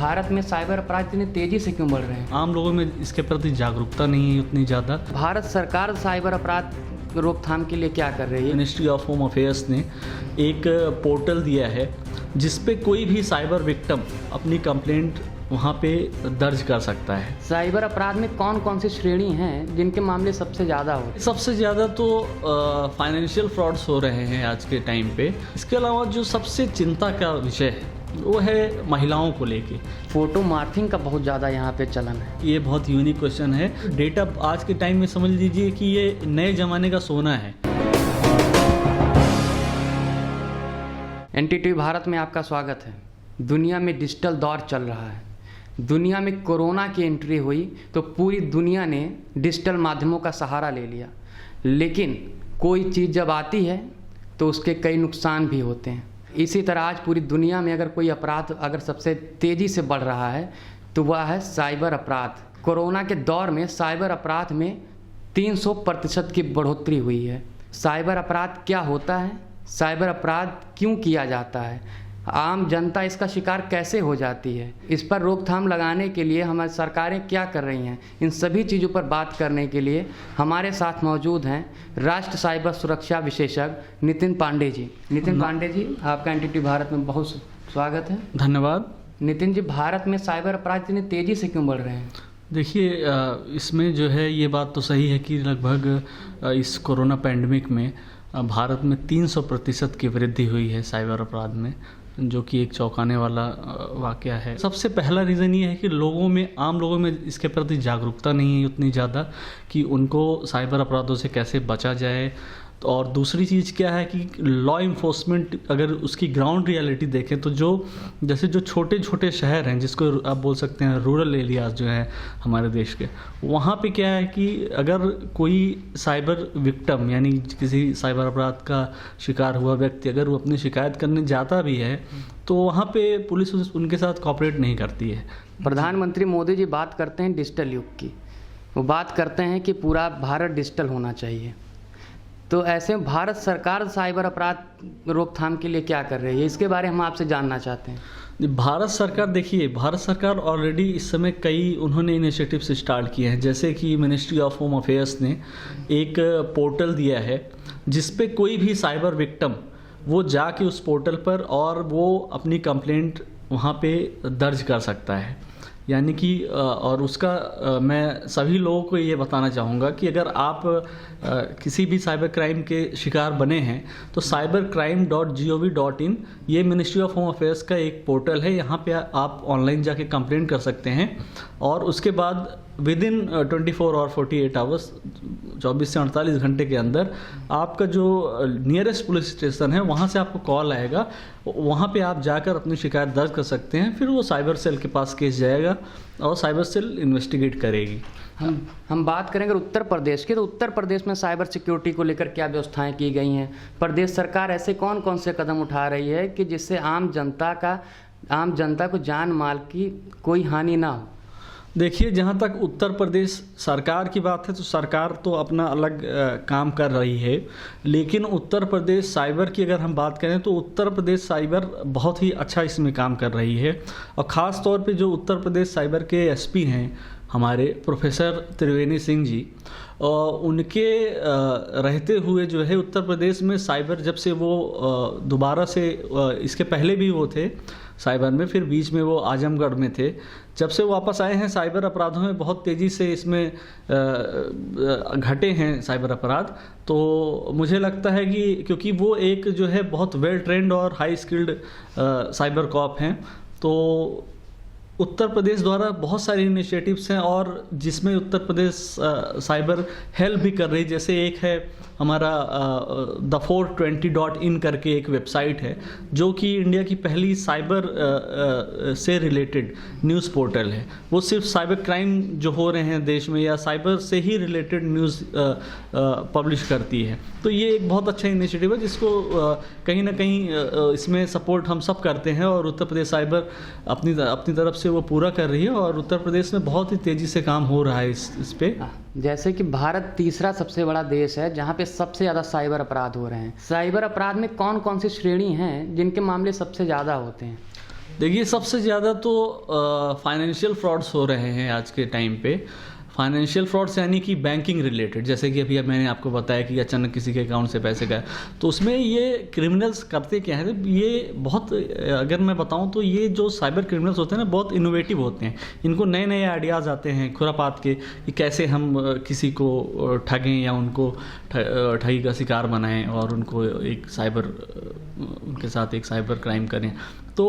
भारत में साइबर अपराध इतनी तेजी से क्यों बढ़ रहे हैं? आम लोगों में इसके प्रति जागरूकता नहीं है उतनी ज़्यादा। भारत सरकार साइबर अपराध रोकथाम के लिए क्या कर रही है? मिनिस्ट्री ऑफ होम अफेयर्स ने एक पोर्टल दिया है जिस पे कोई भी साइबर विक्टिम अपनी कंप्लेंट वहाँ पे दर्ज कर सकता है। साइबर अपराध में कौन कौन सी श्रेणी हैं जिनके मामले सबसे ज़्यादा हो? सबसे ज़्यादा तो फाइनेंशियल फ्रॉड्स हो रहे हैं आज के टाइम पे। इसके अलावा जो सबसे चिंता का विषय है वो है महिलाओं को लेके। फोटो मॉर्फिंग का बहुत ज़्यादा यहाँ पे चलन है। ये बहुत यूनिक क्वेश्चन है। डेटा आज के टाइम में समझ लीजिए कि ये नए ज़माने का सोना है। NTTV भारत में आपका स्वागत है। दुनिया में डिजिटल दौर चल रहा है। दुनिया में कोरोना की एंट्री हुई तो पूरी दुनिया ने डिजिटल माध्यमों का सहारा ले लिया, लेकिन कोई चीज़ जब आती है तो उसके कई नुकसान भी होते हैं। इसी तरह आज पूरी दुनिया में अगर कोई अपराध अगर सबसे तेज़ी से बढ़ रहा है तो वह है साइबर अपराध। कोरोना के दौर में साइबर अपराध में 300% की बढ़ोतरी हुई है। साइबर अपराध क्या होता है? साइबर अपराध क्यों किया जाता है? आम जनता इसका शिकार कैसे हो जाती है? इस पर रोकथाम लगाने के लिए हमारी सरकारें क्या कर रही हैं? इन सभी चीज़ों पर बात करने के लिए हमारे साथ मौजूद हैं राष्ट्रीय साइबर सुरक्षा विशेषज्ञ नितिन पांडे जी। नितिन पांडे जी, आपका NTTV भारत में बहुत स्वागत है। धन्यवाद। नितिन जी, भारत में साइबर अपराध इतनी तेज़ी से क्यों बढ़ रहे हैं? देखिए, इसमें जो है ये बात तो सही है कि लगभग इस कोरोना पैंडमिक में भारत में 300% की वृद्धि हुई है साइबर अपराध में, जो कि एक चौंकाने वाला वाकया है। सबसे पहला रीज़न ये है कि आम लोगों में इसके प्रति जागरूकता नहीं है उतनी ज़्यादा कि उनको साइबर अपराधों से कैसे बचा जाए। और दूसरी चीज़ क्या है कि लॉ इन्फोर्समेंट अगर उसकी ग्राउंड रियलिटी देखें तो जैसे जो छोटे छोटे शहर हैं, जिसको आप बोल सकते हैं रूरल एरियाज जो हैं हमारे देश के, वहाँ पे क्या है कि अगर कोई साइबर विक्टिम यानी किसी साइबर अपराध का शिकार हुआ व्यक्ति अगर वो अपनी शिकायत करने जाता भी है तो वहाँ पे पुलिस उनके साथ कॉपरेट नहीं करती है। प्रधानमंत्री मोदी जी बात करते हैं डिजिटल युग की। वो बात करते हैं कि पूरा भारत डिजिटल होना चाहिए। तो ऐसे में भारत सरकार साइबर अपराध रोकथाम के लिए क्या कर रही है? इसके बारे में हम आपसे जानना चाहते हैं। भारत सरकार ऑलरेडी इस समय उन्होंने इनिशिएटिव्स स्टार्ट किए हैं। जैसे कि मिनिस्ट्री ऑफ होम अफेयर्स ने एक पोर्टल दिया है जिस पे कोई भी साइबर विक्टिम वो जाके उस पोर्टल पर और वो अपनी कंप्लेंट वहाँ पे दर्ज कर सकता है। यानी कि और उसका मैं सभी लोगों को ये बताना चाहूँगा कि अगर आप किसी भी साइबर क्राइम के शिकार बने हैं तो cybercrime.gov.in ये मिनिस्ट्री ऑफ होम अफेयर्स का एक पोर्टल है। यहाँ पे आप ऑनलाइन जाके कंप्लेंट कर सकते हैं और उसके बाद विदिन 24 और 48 आवर्स 24 से 48 घंटे के अंदर आपका जो नियरेस्ट पुलिस स्टेशन है वहाँ से आपको कॉल आएगा। वहाँ पे आप जाकर अपनी शिकायत दर्ज कर सकते हैं। फिर वो साइबर सेल के पास केस जाएगा और साइबर सेल इन्वेस्टिगेट करेगी। हम बात करेंगे उत्तर प्रदेश की, तो उत्तर प्रदेश में साइबर सिक्योरिटी को लेकर क्या व्यवस्थाएं की गई हैं? प्रदेश सरकार ऐसे कौन कौन से कदम उठा रही है कि जिससे आम जनता को जान माल की कोई हानि ना हो? देखिए, जहाँ तक उत्तर प्रदेश सरकार की बात है तो सरकार तो अपना अलग काम कर रही है, लेकिन उत्तर प्रदेश साइबर की अगर हम बात करें तो उत्तर प्रदेश साइबर बहुत ही अच्छा इसमें काम कर रही है। और ख़ास तौर पे जो उत्तर प्रदेश साइबर के SP हैं हमारे प्रोफेसर त्रिवेणी सिंह जी, उनके रहते हुए जो है उत्तर प्रदेश में साइबर जब से वो दोबारा से इसके पहले भी वो थे साइबर में, फिर बीच में वो आजमगढ़ में थे, जब से वापस आए हैं साइबर अपराधों में बहुत तेज़ी से इसमें घटे हैं साइबर अपराध। तो मुझे लगता है कि क्योंकि वो एक जो है बहुत वेल ट्रेंड और हाई स्किल्ड साइबर कॉप हैं, तो उत्तर प्रदेश द्वारा बहुत सारे इनिशिएटिव्स हैं और जिसमें उत्तर प्रदेश साइबर हेल्प भी कर रही है। जैसे एक है हमारा the420.in करके एक वेबसाइट है जो कि इंडिया की पहली साइबर से रिलेटेड न्यूज़ पोर्टल है। वो सिर्फ साइबर क्राइम जो हो रहे हैं देश में या साइबर से ही रिलेटेड न्यूज़ पब्लिश करती है। तो ये एक बहुत अच्छा इनिशिएटिव है जिसको कहीं ना कहीं इसमें सपोर्ट हम सब करते हैं और उत्तर प्रदेश साइबर अपनी तरफ से वो पूरा कर रही है और उत्तर प्रदेश में बहुत ही तेज़ी से काम हो रहा है इस पे। जैसे कि भारत तीसरा सबसे बड़ा देश है जहाँ पे सबसे ज़्यादा साइबर अपराध हो रहे हैं। साइबर अपराध में कौन कौन सी श्रेणी हैं जिनके मामले सबसे ज़्यादा होते हैं? देखिए, सबसे ज़्यादा तो फाइनेंशियल फ्रॉड्स हो रहे हैं आज के टाइम पे। फाइनेंशियल फ्रॉड्स यानी कि बैंकिंग रिलेटेड, जैसे कि अभी मैंने आपको बताया कि अचानक किसी के अकाउंट से पैसे गए, तो उसमें ये क्रिमिनल्स करते क्या है, ये बहुत, अगर मैं बताऊं तो ये जो साइबर क्रिमिनल्स होते हैं ना, बहुत इनोवेटिव होते हैं। इनको नए नए आइडियाज़ आते हैं खुरापात के, कि कैसे हम किसी को ठगें या उनको ठगी का शिकार बनाएं और उनको एक उनके साथ एक साइबर क्राइम करें। तो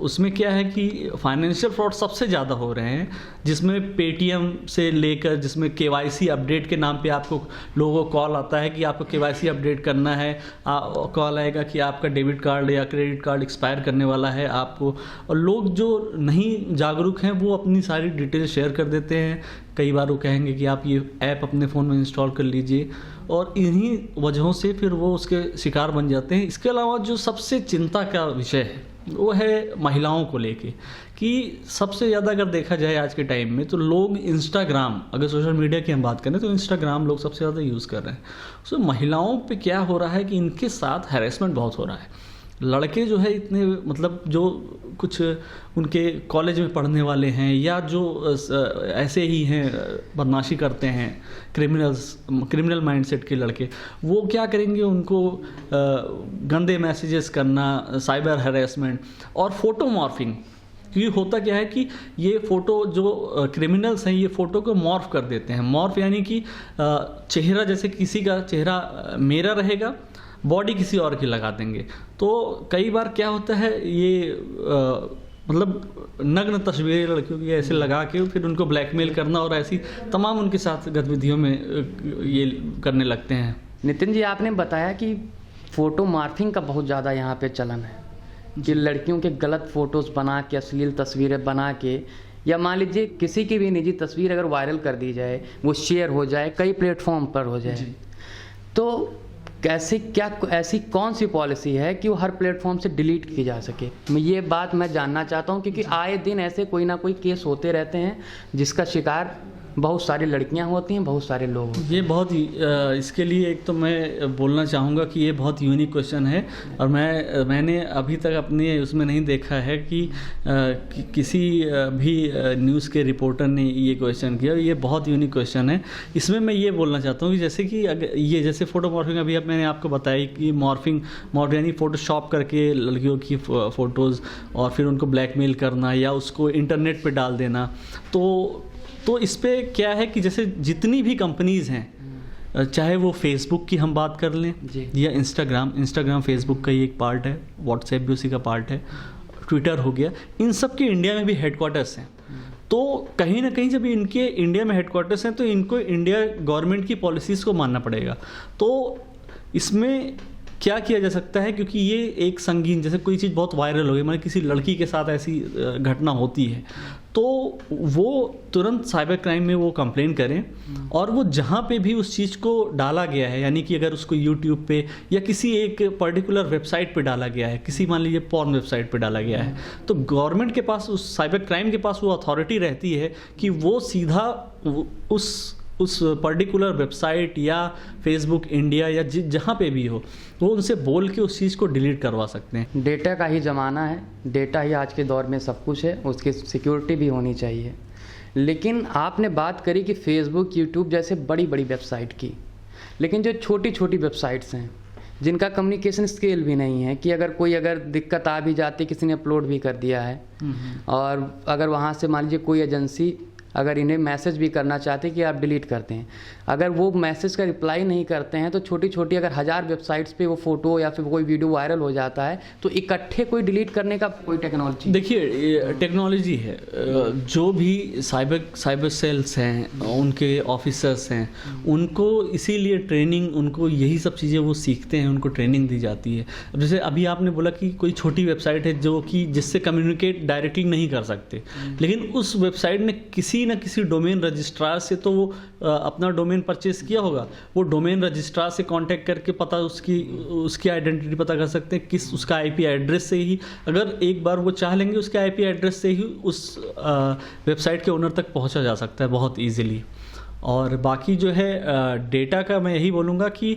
उसमें क्या है कि फाइनेंशियल फ्रॉड सबसे ज़्यादा हो रहे हैं, जिसमें पेटीएम से लेकर, जिसमें केवाईसी अपडेट के नाम पे आपको लोगों को कॉल आता है कि आपको केवाईसी अपडेट करना है, कॉल आएगा कि आपका डेबिट कार्ड या क्रेडिट कार्ड एक्सपायर करने वाला है आपको, और लोग जो नहीं जागरूक हैं वो अपनी सारी डिटेल शेयर कर देते हैं। कई बार वो कहेंगे कि आप ये ऐप अपने फ़ोन में इंस्टॉल कर लीजिए, और इन्हीं वजहों से फिर वो उसके शिकार बन जाते हैं। इसके अलावा जो सबसे चिंता का विषय है वो है महिलाओं को लेके, कि सबसे ज़्यादा अगर देखा जाए आज के टाइम में, तो लोग इंस्टाग्राम, अगर सोशल मीडिया की हम बात करें तो इंस्टाग्राम लोग सबसे ज़्यादा यूज़ कर रहे हैं। सो महिलाओं पे क्या हो रहा है कि इनके साथ हैरेसमेंट बहुत हो रहा है। लड़के जो है इतने, मतलब जो कुछ उनके कॉलेज में पढ़ने वाले हैं या जो ऐसे ही हैं, बदमाशी करते हैं, क्रिमिनल माइंडसेट के लड़के, वो क्या करेंगे, उनको गंदे मैसेजेस करना, साइबर हैरेसमेंट और फोटो मॉर्फिंग। क्योंकि होता क्या है कि ये फ़ोटो, जो क्रिमिनल्स हैं, ये फ़ोटो को मॉर्फ कर देते हैं। मॉर्फ यानी कि चेहरा, जैसे किसी का चेहरा मेरा रहेगा, बॉडी किसी और की लगा देंगे। तो कई बार क्या होता है, ये मतलब नग्न तस्वीरें लड़कियों की ऐसे लगा के फिर उनको ब्लैकमेल करना, और ऐसी तमाम उनके साथ गतिविधियों में ये करने लगते हैं। नितिन जी, आपने बताया कि फ़ोटो मॉर्फिंग का बहुत ज़्यादा यहाँ पे चलन है, कि लड़कियों के गलत फ़ोटोज़ बना के, अश्लील तस्वीरें बना के, या मान लीजिए किसी की भी निजी तस्वीर अगर वायरल कर दी जाए, वो शेयर हो जाए, कई प्लेटफॉर्म पर हो जाए, तो ऐसी कौन सी पॉलिसी है कि वो हर प्लेटफॉर्म से डिलीट की जा सके? ये बात मैं जानना चाहता हूँ, क्योंकि आए दिन ऐसे कोई ना कोई केस होते रहते हैं जिसका शिकार बहुत सारी लड़कियां होती हैं, बहुत सारे लोग। ये बहुत ही इसके लिए एक तो मैं बोलना चाहूँगा कि ये बहुत यूनिक क्वेश्चन है, और मैंने अभी तक अपने उसमें नहीं देखा है कि किसी भी न्यूज़ के रिपोर्टर ने ये क्वेश्चन किया। ये बहुत यूनिक क्वेश्चन है। इसमें मैं ये बोलना चाहता हूँ कि जैसे कि अगर ये जैसे फ़ोटो मॉर्फिंग, अभी अब मैंने आपको बताया कि मॉर्फिंग यानी फ़ोटोशॉप करके लड़कियों की फ़ोटोज़ और फिर उनको ब्लैकमेल करना या उसको इंटरनेट पर डाल देना। तो इस पे क्या है कि जैसे जितनी भी कंपनीज़ हैं, चाहे वो फेसबुक की हम बात कर लें या इंस्टाग्राम फेसबुक का ही एक पार्ट है, व्हाट्सएप भी उसी का पार्ट है, ट्विटर हो गया, इन सब के इंडिया में भी हेडक्वार्टर्स हैं। तो कहीं ना कहीं जब इनके इंडिया में हेडक्वार्टर्स हैं तो इनको इंडिया गवर्नमेंट की पॉलिसीज़ को मानना पड़ेगा। तो इसमें क्या किया जा सकता है, क्योंकि ये एक संगीन, जैसे कोई चीज़ बहुत वायरल हो गई, मतलब किसी लड़की के साथ ऐसी घटना होती है, तो वो तुरंत साइबर क्राइम में वो कंप्लेन करें, और वो जहाँ पे भी उस चीज़ को डाला गया है, यानी कि अगर उसको यूट्यूब पे या किसी एक पर्टिकुलर वेबसाइट पे डाला गया है, किसी मान लीजिए पॉर्न वेबसाइट पे डाला गया है, तो गवर्नमेंट के पास, उस साइबर क्राइम के पास वो अथॉरिटी रहती है कि वो सीधा उस पर्टिकुलर वेबसाइट या फेसबुक इंडिया या जहाँ पे भी हो, वो उनसे बोल के उस चीज़ को डिलीट करवा सकते हैं। डेटा का ही ज़माना है, डेटा ही आज के दौर में सब कुछ है, उसकी सिक्योरिटी भी होनी चाहिए। लेकिन आपने बात करी कि फेसबुक, यूट्यूब जैसे बड़ी बड़ी वेबसाइट की, लेकिन जो छोटी छोटी वेबसाइट्स हैं जिनका कम्युनिकेशन स्किल भी नहीं है, कि अगर दिक्कत आ भी जाती, किसी ने अपलोड भी कर दिया है, और अगर वहाँ से मान लीजिए कोई एजेंसी अगर इन्हें मैसेज भी करना चाहते हैं कि आप डिलीट करते हैं, अगर वो मैसेज का रिप्लाई नहीं करते हैं, तो छोटी छोटी अगर 1000 वेबसाइट्स पे वो फ़ोटो या फिर कोई वीडियो वायरल हो जाता है, तो इकट्ठे कोई डिलीट करने का कोई टेक्नोलॉजी? देखिए, टेक्नोलॉजी है, जो भी साइबर सेल्स हैं, उनके ऑफिसर्स हैं, उनको इसीलिए ट्रेनिंग, उनको यही सब चीज़ें वो सीखते हैं, उनको ट्रेनिंग दी जाती है। अब जैसे अभी आपने बोला कि कोई छोटी वेबसाइट है जो कि जिससे कम्युनिकेट डायरेक्टली नहीं कर सकते, लेकिन उस वेबसाइट ने किसी न किसी डोमेन रजिस्ट्रार से तो वो अपना डोमेन परचेस किया होगा, वो डोमेन रजिस्ट्रार से कांटेक्ट करके पता उसकी आइडेंटिटी पता कर सकते हैं, किस उसका आईपी एड्रेस से ही, अगर एक बार वो चाह लेंगे, उसके आईपी एड्रेस से ही उस वेबसाइट के ओनर तक पहुंचा जा सकता है बहुत ईजीली। और बाकी जो है डेटा का मैं यही बोलूँगा कि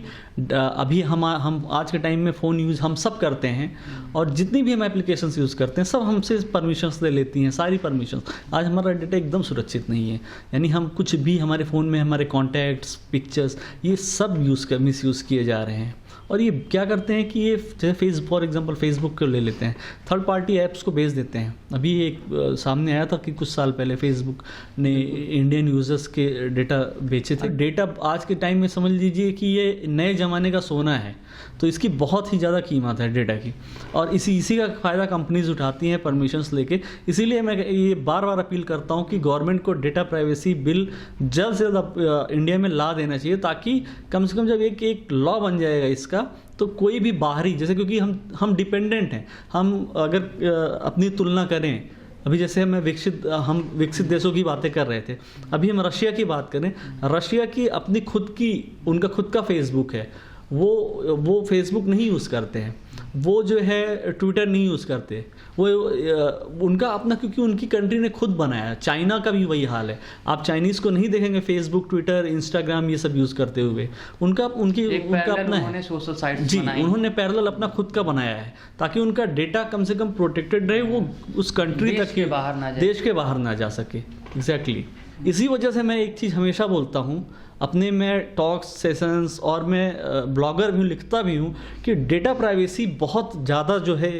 अभी हम आज के टाइम में फ़ोन यूज़ हम सब करते हैं, और जितनी भी हम एप्लीकेशंस यूज़ करते हैं सब हमसे परमिशंस ले लेती हैं, सारी परमिशंस। आज हमारा डेटा एकदम सुरक्षित नहीं है, यानी हम कुछ भी हमारे फ़ोन में हमारे कॉन्टैक्ट्स, पिक्चर्स, ये सब मिसयूज़ किए जा रहे हैं। और ये क्या करते हैं कि ये जैसे फॉर एग्जांपल फेसबुक को ले लेते हैं, थर्ड पार्टी ऐप्स को भेज देते हैं। अभी एक सामने आया था कि कुछ साल पहले फेसबुक ने इंडियन यूज़र्स के डेटा बेचे थे। डेटा आज के टाइम में समझ लीजिए कि ये नए ज़माने का सोना है, तो इसकी बहुत ही ज़्यादा कीमत है डेटा की, और इसी का फ़ायदा कंपनीज उठाती हैं परमिशंस लेके। इसीलिए मैं ये बार बार अपील करता हूँ कि गवर्नमेंट को डेटा प्राइवेसी बिल जल्द से जल्द इंडिया में ला देना चाहिए, ताकि कम से कम जब एक लॉ बन जाएगा इसका, तो कोई भी बाहरी, जैसे क्योंकि हम डिपेंडेंट हैं, हम अगर अपनी तुलना करें, अभी जैसे हम विकसित देशों की बातें कर रहे थे, अभी हम रशिया की बात करें, रशिया की अपनी उनका खुद का फेसबुक है, वो फेसबुक नहीं यूज़ करते हैं, वो जो है ट्विटर नहीं यूज़ करते, वो उनका अपना, क्योंकि उनकी कंट्री ने खुद बनाया। चाइना का भी वही हाल है, आप चाइनीज़ को नहीं देखेंगे फेसबुक, ट्विटर, इंस्टाग्राम ये सब यूज़ करते हुए। उनका अपना है सोशल साइट जी, उन्होंने पैरेलल अपना खुद का बनाया है, ताकि उनका डेटा कम से कम प्रोटेक्टेड रहे, वो उस कंट्री तक के बाहर ना जाए, देश के बाहर ना जा सके। एग्जैक्टली इसी वजह से मैं एक चीज़ हमेशा बोलता हूँ अपने, मैं टॉक्स सेशंस और मैं ब्लॉगर भी हूँ, लिखता भी हूँ कि डेटा प्राइवेसी बहुत ज़्यादा जो है,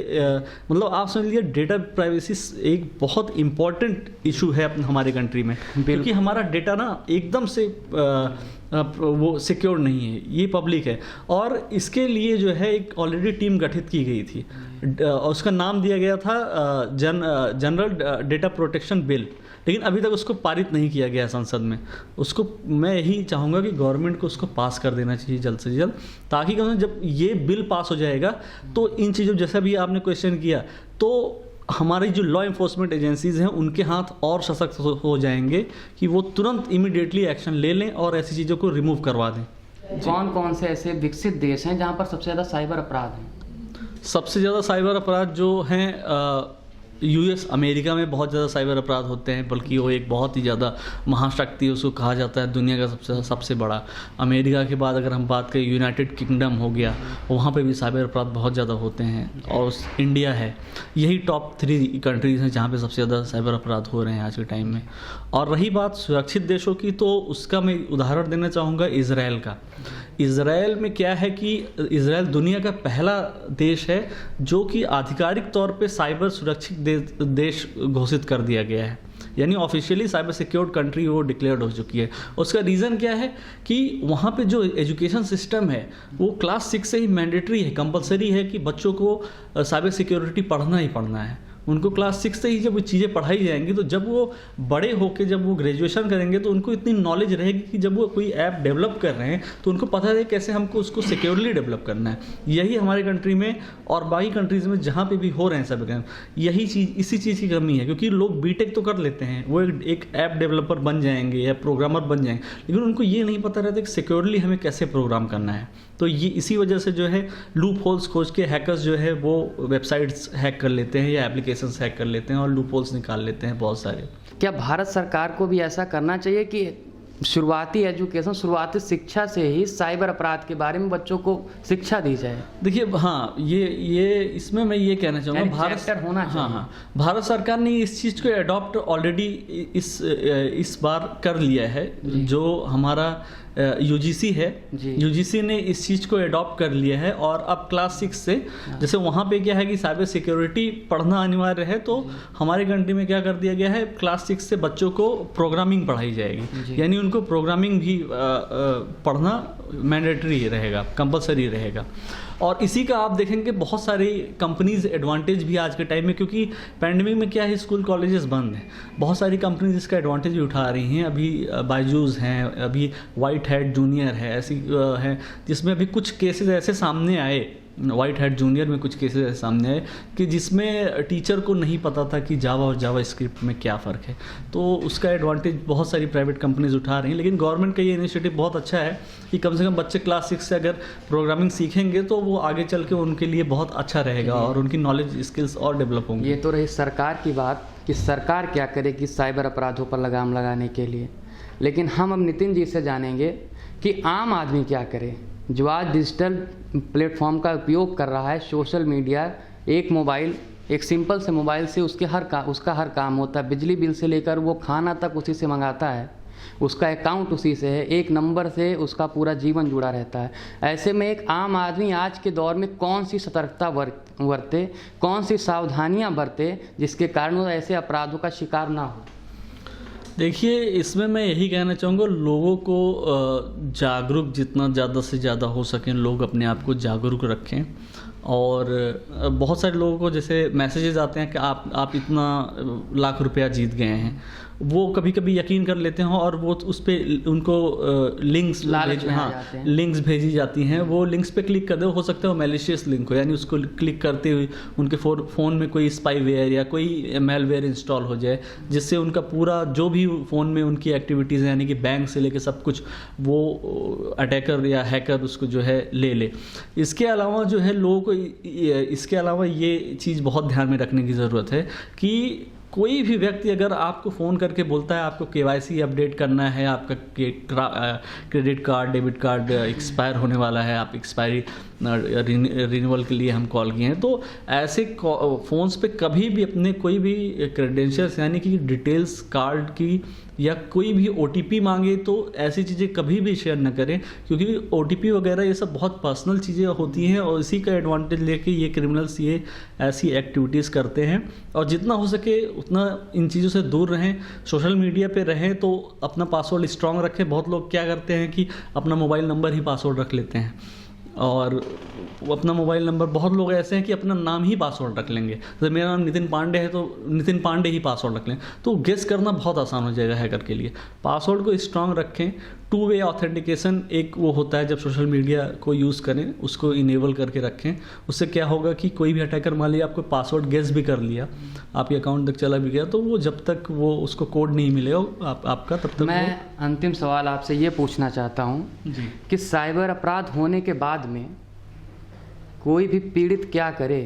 मतलब आप समझ लीजिए डेटा प्राइवेसी एक बहुत इम्पॉर्टेंट इशू है हमारे कंट्री में, क्योंकि हमारा डेटा ना एकदम से वो सिक्योर नहीं है, ये पब्लिक है। और इसके लिए जो है एक ऑलरेडी टीम गठित की गई थी, उसका नाम दिया गया था जनरल डेटा प्रोटेक्शन बिल, लेकिन अभी तक उसको पारित नहीं किया गया संसद में। उसको मैं यही चाहूँगा कि गवर्नमेंट को उसको पास कर देना चाहिए जल्द से जल्द, ताकि जब ये बिल पास हो जाएगा तो इन चीज़ों, जैसा भी आपने क्वेश्चन किया, तो हमारी जो लॉ इन्फोर्समेंट एजेंसीज़ हैं उनके हाथ और सशक्त हो जाएंगे कि वो तुरंत इमीडिएटली एक्शन ले लें और ऐसी चीज़ों को रिमूव करवा दें। कौन कौन से ऐसे विकसित देश हैं जहाँ पर सबसे ज़्यादा साइबर अपराध हैं? सबसे ज़्यादा साइबर अपराध जो हैं यूएस, अमेरिका में बहुत ज़्यादा साइबर अपराध होते हैं, बल्कि वो एक बहुत ही ज़्यादा महाशक्ति उसको कहा जाता है, दुनिया का सबसे बड़ा। अमेरिका के बाद अगर हम बात करें यूनाइटेड किंगडम हो गया, वहाँ पे भी साइबर अपराध बहुत ज़्यादा होते हैं, और इंडिया है। यही टॉप 3 कंट्रीज़ हैं जहाँ पे सबसे ज़्यादा साइबर अपराध हो रहे हैं आज के टाइम में। और रही बात सुरक्षित देशों की, तो उसका मैं उदाहरण देना चाहूँगा इज़राइल का। इज़राइल में क्या है कि इज़राइल दुनिया का पहला देश है जो कि आधिकारिक तौर पे साइबर सुरक्षित देश घोषित कर दिया गया है, यानी ऑफिशियली साइबर सिक्योर्ड कंट्री वो डिक्लेयर्ड हो चुकी है। उसका रीज़न क्या है कि वहाँ पे जो एजुकेशन सिस्टम है वो क्लास 6 से ही मैंडेटरी है, कंपलसरी है कि बच्चों को साइबर सिक्योरिटी पढ़ना ही पढ़ना है। उनको क्लास 6 से ही जब वो चीज़ें पढ़ाई जाएंगी, तो जब वो बड़े होकर जब वो ग्रेजुएशन करेंगे तो उनको इतनी नॉलेज रहेगी कि जब वो कोई ऐप डेवलप कर रहे हैं तो उनको पता है कैसे हमको उसको सिक्योरली डेवलप करना है। यही हमारे कंट्री में और बाकी कंट्रीज़ में जहाँ पे भी हो रहे हैं सब, यही चीज़, इसी चीज़ की कमी है, क्योंकि लोग बीटेक तो कर लेते हैं, वो एक ऐप डेवलपर बन जाएंगे या प्रोग्रामर बन जाएंगे, लेकिन उनको ये नहीं पता रहता कि सिक्योरली हमें कैसे प्रोग्राम करना है। तो ये इसी वजह से जो है लूप होल्स खोज के हैकर्स जो है वो वेबसाइट्स हैक कर लेते हैं या एप्लीकेशंस हैक कर लेते हैं और लूप होल्स निकाल लेते हैं बहुत सारे। क्या भारत सरकार को भी ऐसा करना चाहिए कि शुरुआती एजुकेशन, शुरुआती शिक्षा से ही साइबर अपराध के बारे में बच्चों को शिक्षा दी जाए? देखिए, हाँ, ये इसमें मैं ये कहना चाहूँगा, भारत होना चाहिए। हाँ, भारत सरकार ने इस चीज़ को अडॉप्ट ऑलरेडी इस बार कर लिया है। जो हमारा यूजीसी है, यूजीसी ने इस चीज़ को अडॉप्ट कर लिया है, और अब क्लास 6 से, जैसे वहाँ पे क्या है कि साइबर सिक्योरिटी पढ़ना अनिवार्य है, तो हमारे कंट्री में क्या कर दिया गया है, क्लास 6 से बच्चों को प्रोग्रामिंग पढ़ाई जाएगी, यानी उनको प्रोग्रामिंग भी पढ़ना मैंडेटरी रहेगा, कंपलसरी रहेगा। और इसी का आप देखेंगे बहुत सारी कंपनीज एडवांटेज भी आज के टाइम में, क्योंकि पैंडेमिक में क्या है, स्कूल कॉलेजेस बंद हैं, बहुत सारी कंपनीज इसका एडवांटेज भी उठा रही हैं। अभी बायजूस हैं, अभी वाइट हैट जूनियर है, ऐसी है जिसमें अभी कुछ केसेस ऐसे सामने आए, वाइट हैट जूनियर में कुछ केसेस ऐसे सामने आए कि जिसमें टीचर को नहीं पता था कि जावा और जावा स्क्रिप्ट में क्या फ़र्क है। तो उसका एडवांटेज बहुत सारी प्राइवेट कंपनीज उठा रही हैं, लेकिन गवर्नमेंट का ये इनिशिएटिव बहुत अच्छा है कि कम से कम बच्चे क्लास 6 से अगर प्रोग्रामिंग सीखेंगे तो वो आगे चल के उनके लिए बहुत अच्छा रहेगा और उनकी नॉलेज स्किल्स और डेवलप होंगी। ये तो रही सरकार की बात कि सरकार क्या करे कि साइबर अपराधों पर लगाम लगाने के लिए। लेकिन हम अब नितिन जी से जानेंगे कि आम आदमी क्या करे जो आज डिजिटल प्लेटफॉर्म का उपयोग कर रहा है, सोशल मीडिया, एक मोबाइल, एक सिंपल से मोबाइल से उसका हर काम होता है, बिजली बिल से लेकर वो खाना तक उसी से मंगाता है, उसका अकाउंट उसी से है, एक नंबर से उसका पूरा जीवन जुड़ा रहता है। ऐसे में एक आम आदमी आज के दौर में कौन सी सतर्कता बरते, कौन सी सावधानियां बरते जिसके कारण वो ऐसे अपराधों का शिकार ना हो? देखिए, इसमें मैं यही कहना चाहूँगा, लोगों को जागरूक जितना ज़्यादा से ज़्यादा हो सकें लोग अपने आप को जागरूक रखें। और बहुत सारे लोगों को जैसे मैसेजेस आते हैं कि आप इतना लाख रुपया जीत गए हैं, वो कभी कभी यकीन कर लेते हैं और वो उस पर उनको लिंक्स भेजी जाती हैं। वो लिंक्स पे क्लिक कर दे, हो सकता है वो मैलिशियस लिंक हो, यानी उसको क्लिक करते हुए उनके फ़ोन में कोई स्पाईवेयर या कोई मेलवेयर इंस्टॉल हो जाए, जिससे उनका पूरा जो भी फ़ोन में उनकी एक्टिविटीज़ हैं, यानी कि बैंक से लेकर सब कुछ, वो अटैकर या हैकर उसको जो है ले। इसके अलावा जो है लोगों को इसके अलावा ये चीज़ बहुत ध्यान में रखने की ज़रूरत है कि कोई भी व्यक्ति अगर आपको फ़ोन करके बोलता है आपको KYC अपडेट करना है, आपका credit card, debit card expire होने वाला है, आप एक्सपायरी रिन्यूअल के लिए हम कॉल किए हैं, तो ऐसे फ़ोन्स पे कभी भी अपने कोई भी क्रेडेंशियल्स यानी कि डिटेल्स कार्ड की या कोई भी OTP मांगे तो ऐसी चीज़ें कभी भी शेयर न करें, क्योंकि OTP वगैरह ये सब बहुत पर्सनल चीज़ें होती हैं और इसी का एडवांटेज लेके ये क्रिमिनल्स ये ऐसी एक्टिविटीज़ करते हैं। और जितना हो सके उतना इन चीज़ों से दूर रहें, सोशल मीडिया पे रहें तो अपना पासवर्ड स्ट्रांग रखें। बहुत लोग क्या करते हैं कि अपना मोबाइल नंबर ही पासवर्ड रख लेते हैं, और वो अपना मोबाइल नंबर, बहुत लोग ऐसे हैं कि अपना नाम ही पासवर्ड रख लेंगे। जैसे मेरा नाम नितिन पांडे है तो नितिन पांडे ही पासवर्ड रख लें, तो गेस करना बहुत आसान हो जाएगा हैकर के लिए। पासवर्ड को स्ट्रांग रखें। 2 वे ऑथेंटिकेशन एक वो होता है जब सोशल मीडिया को यूज़ करें, उसको इनेबल करके रखें। उससे क्या होगा कि कोई भी अटैकर मान लिया आपको पासवर्ड गेस भी कर लिया, आपके अकाउंट तक चला भी गया, तो वो जब तक वो उसको कोड नहीं मिलेगा आपका तब तक। मैं अंतिम सवाल आपसे ये पूछना चाहता हूँ कि साइबर अपराध होने के बाद में कोई भी पीड़ित क्या करे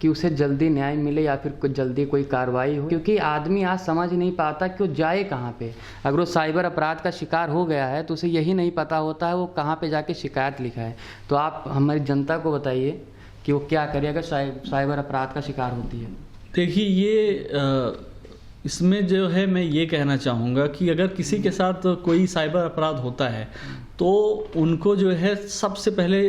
कि उसे जल्दी न्याय मिले या फिर कुछ जल्दी कोई कार्रवाई हो, क्योंकि आदमी आज समझ नहीं पाता कि वो जाए कहाँ पे। अगर वो साइबर अपराध का शिकार हो गया है तो उसे यही नहीं पता होता है वो कहाँ पे जाके शिकायत लिखा है। तो आप हमारी जनता को बताइए कि वो क्या करे अगर साइबर अपराध का शिकार होती है। देखिए, ये इसमें जो है मैं ये कहना चाहूँगा कि अगर किसी के साथ कोई साइबर अपराध होता है तो उनको जो है सबसे पहले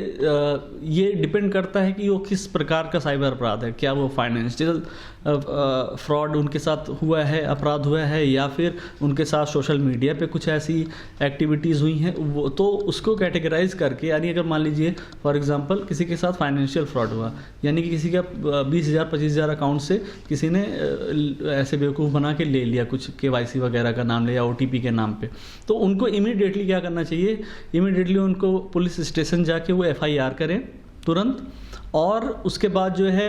ये डिपेंड करता है कि वो किस प्रकार का साइबर अपराध है। क्या वो फाइनेंशियल फ्रॉड उनके साथ हुआ है, अपराध हुआ है, या फिर उनके साथ सोशल मीडिया पे कुछ ऐसी एक्टिविटीज़ हुई हैं, वो तो उसको कैटेगराइज करके, यानी अगर मान लीजिए फॉर एग्जांपल किसी के साथ फाइनेंशियल फ्रॉड हुआ, यानी कि किसी का 20,000 25,000 अकाउंट से किसी ने ऐसे बेवकूफ़ बना के ले लिया, कुछ KYC वगैरह का नाम ले या OTP के नाम पे, तो उनको इमीडिएटली क्या करना चाहिए, इमीडिएटली उनको पुलिस स्टेशन जाके वो FIR करें तुरंत, और उसके बाद जो है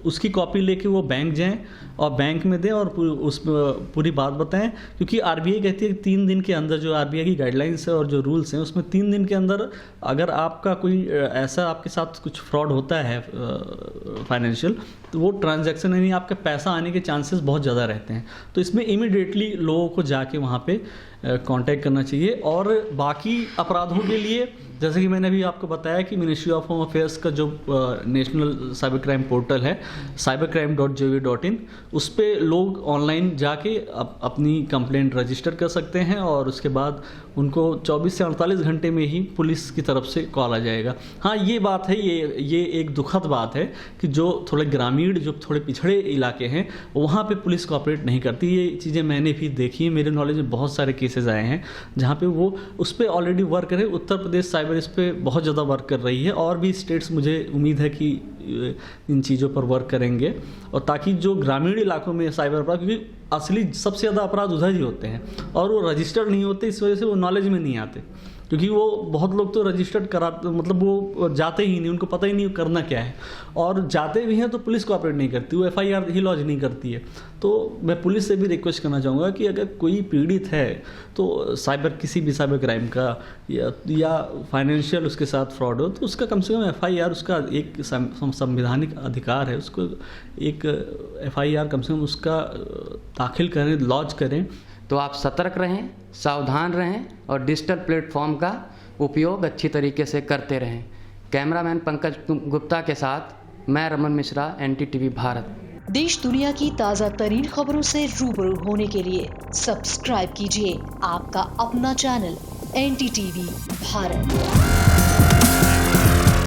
उसकी कॉपी लेके वो बैंक जाएं और बैंक में दें और उस पूरी बात बताएं, क्योंकि RBI कहती है कि 3 दिन के अंदर, जो RBI की गाइडलाइंस है और जो रूल्स हैं उसमें 3 दिन के अंदर अगर आपका कोई ऐसा आपके साथ कुछ फ्रॉड होता है फाइनेंशियल, तो वो ट्रांजैक्शन यानी आपका पैसा आने के चांसेस बहुत ज़्यादा रहते हैं। तो इसमें इमीडिएटली लोगों को जाके वहाँ पे कांटेक्ट करना चाहिए। और बाकी अपराधों के लिए जैसे कि मैंने अभी आपको बताया कि मिनिस्ट्री ऑफ होम अफेयर्स का जो नेशनल साइबर क्राइम पोर्टल है cybercrime.gov.in, उस पर लोग ऑनलाइन जाके अपनी कंप्लेंट रजिस्टर कर सकते हैं और उसके बाद उनको 24 से 48 घंटे में ही पुलिस की तरफ से कॉल आ जाएगा। हाँ, ये बात है, ये एक दुखद बात है कि जो थोड़े ग्रामीण, जो थोड़े पिछड़े इलाके हैं, वहाँ पे पुलिस कोऑपरेट नहीं करती। ये चीज़ें मैंने भी देखी है, मेरे नॉलेज में बहुत सारे केसेस आए हैं जहाँ पे वो उस पर ऑलरेडी वर्क करें। उत्तर प्रदेश साइबर इस पर बहुत ज़्यादा वर्क कर रही है और भी स्टेट्स मुझे उम्मीद है कि इन चीज़ों पर वर्क करेंगे, और ताकि जो ग्रामीण इलाकों में साइबर अपराध, क्योंकि असली सबसे ज़्यादा अपराध उधर ही होते हैं और वो रजिस्टर नहीं होते, इस वजह से वो नॉलेज में नहीं आते, क्योंकि वो बहुत लोग तो रजिस्टर्ड कराते, मतलब वो जाते ही नहीं, उनको पता ही नहीं करना क्या है, और जाते भी हैं तो पुलिस कोऑपरेट नहीं करती, वो FIR ही लॉन्च नहीं करती है। तो मैं पुलिस से भी रिक्वेस्ट करना चाहूँगा कि अगर कोई पीड़ित है तो किसी भी साइबर क्राइम का या फाइनेंशियल उसके साथ फ्रॉड हो, तो उसका कम से कम FIR, उसका एक संवैधानिक अधिकार है, उसको एक FIR कम से कम उसका दाखिल करें, लॉन्च करें, तो आप सतर्क रहें, सावधान रहें और डिजिटल प्लेटफॉर्म का उपयोग अच्छी तरीके से करते रहें। कैमरामैन पंकज गुप्ता के साथ मैं रमन मिश्रा, NTTV भारत। देश दुनिया की ताज़ा तरीन खबरों से रूबरू होने के लिए सब्सक्राइब कीजिए आपका अपना चैनल NTTV भारत।